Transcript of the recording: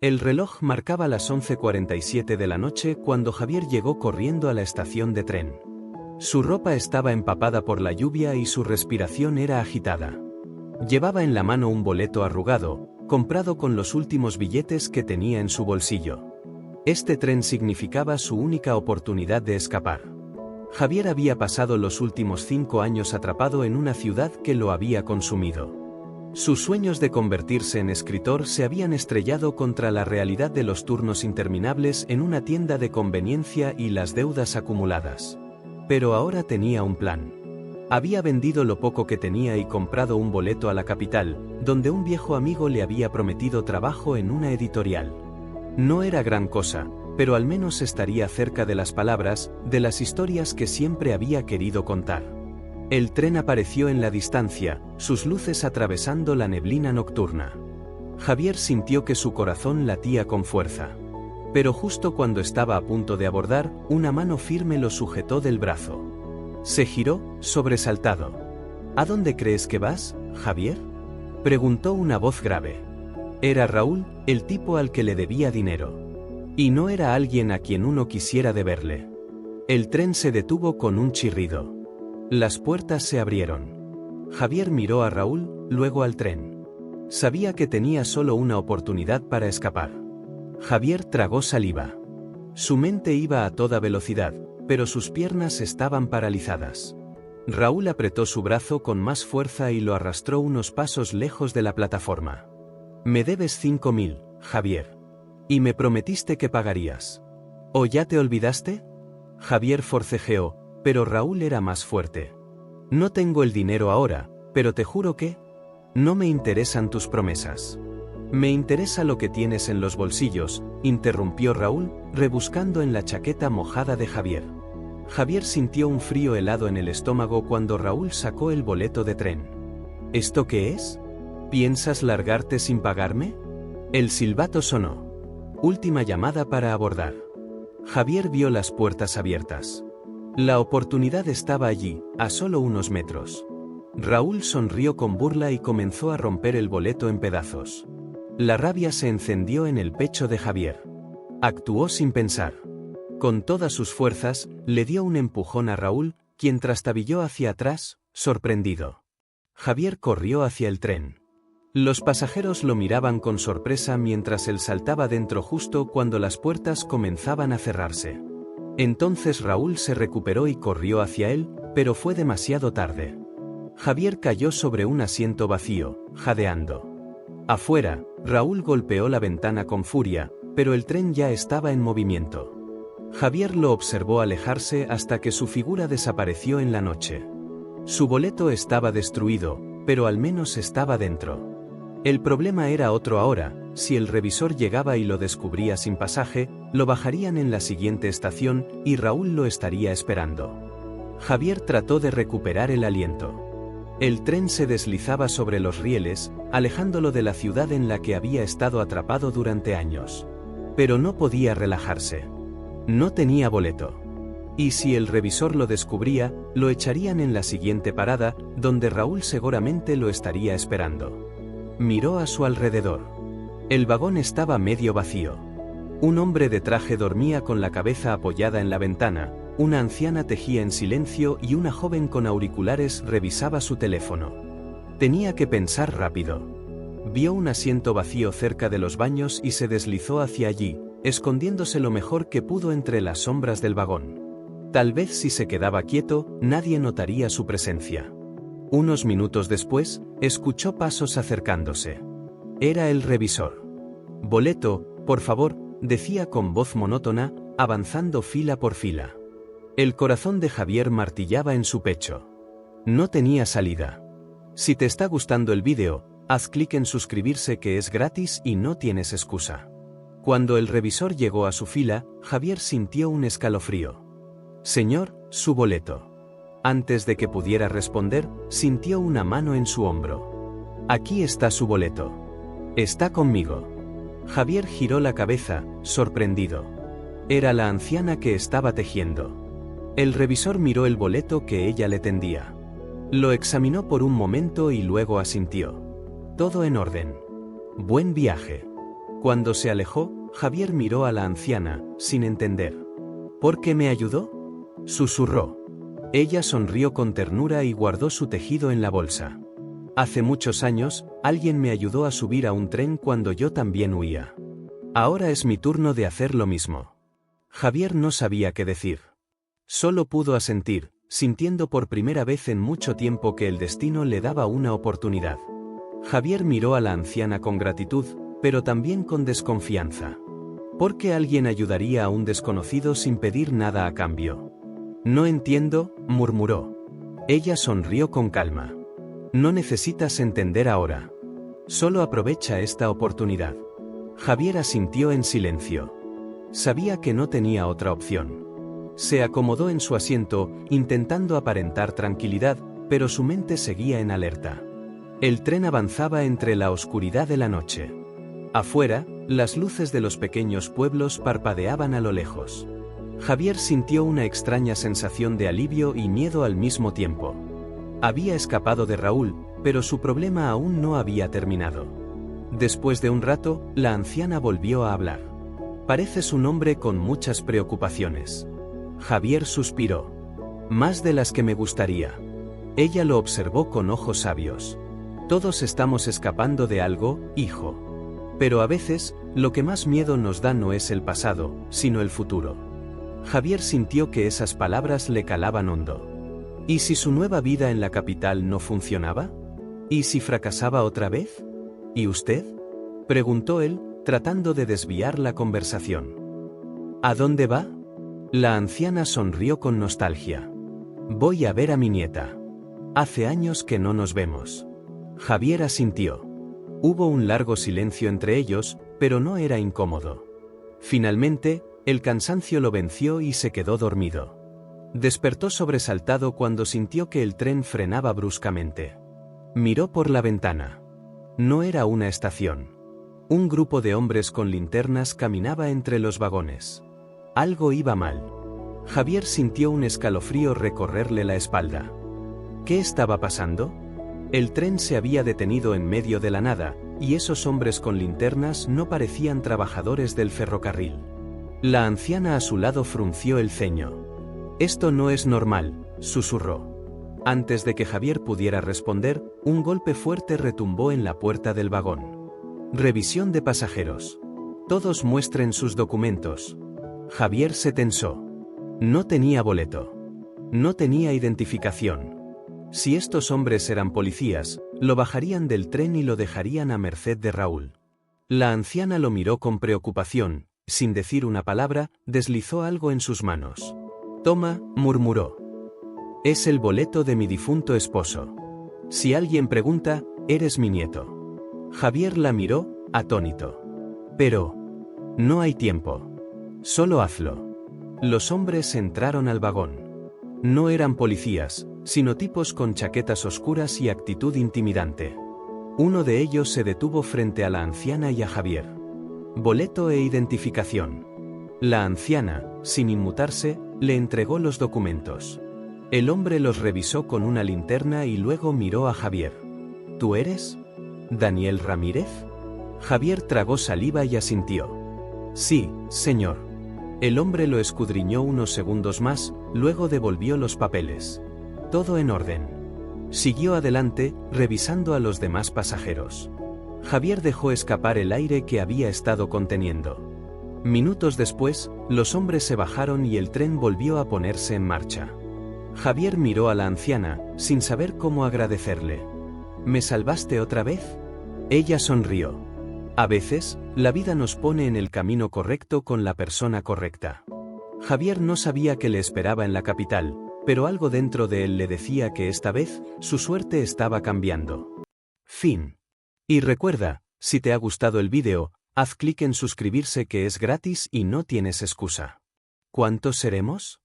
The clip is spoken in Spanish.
El reloj marcaba las 11:47 de la noche cuando Javier llegó corriendo a la estación de tren. Su ropa estaba empapada por la lluvia y su respiración era agitada. Llevaba en la mano un boleto arrugado, comprado con los últimos billetes que tenía en su bolsillo. Este tren significaba su única oportunidad de escapar. Javier había pasado los últimos 5 años atrapado en una ciudad que lo había consumido. Sus sueños de convertirse en escritor se habían estrellado contra la realidad de los turnos interminables en una tienda de conveniencia y las deudas acumuladas. Pero ahora tenía un plan. Había vendido lo poco que tenía y comprado un boleto a la capital, donde un viejo amigo le había prometido trabajo en una editorial. No era gran cosa, pero al menos estaría cerca de las palabras, de las historias que siempre había querido contar. El tren apareció en la distancia, sus luces atravesando la neblina nocturna. Javier sintió que su corazón latía con fuerza. Pero justo cuando estaba a punto de abordar, una mano firme lo sujetó del brazo. Se giró, sobresaltado. ¿A dónde crees que vas, Javier?, preguntó una voz grave. Era Raúl, el tipo al que le debía dinero. Y no era alguien a quien uno quisiera deberle. El tren se detuvo con un chirrido. Las puertas se abrieron. Javier miró a Raúl, luego al tren. Sabía que tenía solo una oportunidad para escapar. Javier tragó saliva. Su mente iba a toda velocidad, pero sus piernas estaban paralizadas. Raúl apretó su brazo con más fuerza y lo arrastró unos pasos lejos de la plataforma. «Me debes 5.000, Javier. Y me prometiste que pagarías. ¿O ya te olvidaste?». Javier forcejeó, pero Raúl era más fuerte. «No tengo el dinero ahora, pero te juro que…». «No me interesan tus promesas. Me interesa lo que tienes en los bolsillos», interrumpió Raúl, rebuscando en la chaqueta mojada de Javier. Javier sintió un frío helado en el estómago cuando Raúl sacó el boleto de tren. «¿Esto qué es? ¿Piensas largarte sin pagarme?». El silbato sonó. Última llamada para abordar. Javier vio las puertas abiertas. La oportunidad estaba allí, a solo unos metros. Raúl sonrió con burla y comenzó a romper el boleto en pedazos. La rabia se encendió en el pecho de Javier. Actuó sin pensar. Con todas sus fuerzas, le dio un empujón a Raúl, quien trastabilló hacia atrás, sorprendido. Javier corrió hacia el tren. Los pasajeros lo miraban con sorpresa mientras él saltaba dentro justo cuando las puertas comenzaban a cerrarse. Entonces Raúl se recuperó y corrió hacia él, pero fue demasiado tarde. Javier cayó sobre un asiento vacío, jadeando. Afuera, Raúl golpeó la ventana con furia, pero el tren ya estaba en movimiento. Javier lo observó alejarse hasta que su figura desapareció en la noche. Su boleto estaba destruido, pero al menos estaba dentro. El problema era otro ahora: si el revisor llegaba y lo descubría sin pasaje, lo bajarían en la siguiente estación y Raúl lo estaría esperando. Javier trató de recuperar el aliento. El tren se deslizaba sobre los rieles, alejándolo de la ciudad en la que había estado atrapado durante años. Pero no podía relajarse. No tenía boleto. Y si el revisor lo descubría, lo echarían en la siguiente parada, donde Raúl seguramente lo estaría esperando. Miró a su alrededor. El vagón estaba medio vacío. Un hombre de traje dormía con la cabeza apoyada en la ventana, una anciana tejía en silencio y una joven con auriculares revisaba su teléfono. Tenía que pensar rápido. Vio un asiento vacío cerca de los baños y se deslizó hacia allí, escondiéndose lo mejor que pudo entre las sombras del vagón. Tal vez si se quedaba quieto, nadie notaría su presencia. Unos minutos después, escuchó pasos acercándose. Era el revisor. «Boleto, por favor», decía con voz monótona, avanzando fila por fila. El corazón de Javier martillaba en su pecho. No tenía salida. Si te está gustando el vídeo, haz clic en suscribirse, que es gratis y no tienes excusa. Cuando el revisor llegó a su fila, Javier sintió un escalofrío. «Señor, su boleto». Antes de que pudiera responder, sintió una mano en su hombro. «Aquí está su boleto. Está conmigo». Javier giró la cabeza, sorprendido. Era la anciana que estaba tejiendo. El revisor miró el boleto que ella le tendía. Lo examinó por un momento y luego asintió. «Todo en orden. Buen viaje». Cuando se alejó, Javier miró a la anciana, sin entender. ¿Por qué me ayudó?, susurró. Ella sonrió con ternura y guardó su tejido en la bolsa. Hace muchos años, alguien me ayudó a subir a un tren cuando yo también huía. Ahora es mi turno de hacer lo mismo. Javier no sabía qué decir. Solo pudo asentir, sintiendo por primera vez en mucho tiempo que el destino le daba una oportunidad. Javier miró a la anciana con gratitud, pero también con desconfianza. ¿Por qué alguien ayudaría a un desconocido sin pedir nada a cambio? No entiendo, murmuró. Ella sonrió con calma. No necesitas entender ahora. Solo aprovecha esta oportunidad. Javier asintió en silencio. Sabía que no tenía otra opción. Se acomodó en su asiento, intentando aparentar tranquilidad, pero su mente seguía en alerta. El tren avanzaba entre la oscuridad de la noche. Afuera, las luces de los pequeños pueblos parpadeaban a lo lejos. Javier sintió una extraña sensación de alivio y miedo al mismo tiempo. Había escapado de Raúl, pero su problema aún no había terminado. Después de un rato, la anciana volvió a hablar. Pareces un hombre con muchas preocupaciones. Javier suspiró. Más de las que me gustaría. Ella lo observó con ojos sabios. Todos estamos escapando de algo, hijo. Pero a veces, lo que más miedo nos da no es el pasado, sino el futuro. Javier sintió que esas palabras le calaban hondo. ¿Y si su nueva vida en la capital no funcionaba? ¿Y si fracasaba otra vez? ¿Y usted?, preguntó él, tratando de desviar la conversación. ¿A dónde va? La anciana sonrió con nostalgia. Voy a ver a mi nieta. Hace años que no nos vemos. Javier asintió. Hubo un largo silencio entre ellos, pero no era incómodo. Finalmente, el cansancio lo venció y se quedó dormido. Despertó sobresaltado cuando sintió que el tren frenaba bruscamente. Miró por la ventana. No era una estación. Un grupo de hombres con linternas caminaba entre los vagones. Algo iba mal. Javier sintió un escalofrío recorrerle la espalda. ¿Qué estaba pasando? El tren se había detenido en medio de la nada, y esos hombres con linternas no parecían trabajadores del ferrocarril. La anciana a su lado frunció el ceño. Esto no es normal, susurró. Antes de que Javier pudiera responder, un golpe fuerte retumbó en la puerta del vagón. Revisión de pasajeros. Todos muestren sus documentos. Javier se tensó. No tenía boleto. No tenía identificación. Si estos hombres eran policías, lo bajarían del tren y lo dejarían a merced de Raúl. La anciana lo miró con preocupación, sin decir una palabra, deslizó algo en sus manos. Toma, murmuró. Es el boleto de mi difunto esposo. Si alguien pregunta, eres mi nieto. Javier la miró, atónito. Pero no hay tiempo. Solo hazlo. Los hombres entraron al vagón. No eran policías, sino tipos con chaquetas oscuras y actitud intimidante. Uno de ellos se detuvo frente a la anciana y a Javier. Boleto e identificación. La anciana, sin inmutarse, le entregó los documentos. El hombre los revisó con una linterna y luego miró a Javier. ¿Tú eres Daniel Ramírez? Javier tragó saliva y asintió. Sí, señor. El hombre lo escudriñó unos segundos más, luego devolvió los papeles. Todo en orden. Siguió adelante, revisando a los demás pasajeros. Javier dejó escapar el aire que había estado conteniendo. Minutos después, los hombres se bajaron y el tren volvió a ponerse en marcha. Javier miró a la anciana, sin saber cómo agradecerle. ¿Me salvaste otra vez? Ella sonrió. A veces, la vida nos pone en el camino correcto con la persona correcta. Javier no sabía qué le esperaba en la capital, pero algo dentro de él le decía que esta vez, su suerte estaba cambiando. Fin. Y recuerda, si te ha gustado el vídeo, haz clic en suscribirse que es gratis y no tienes excusa. ¿Cuántos seremos?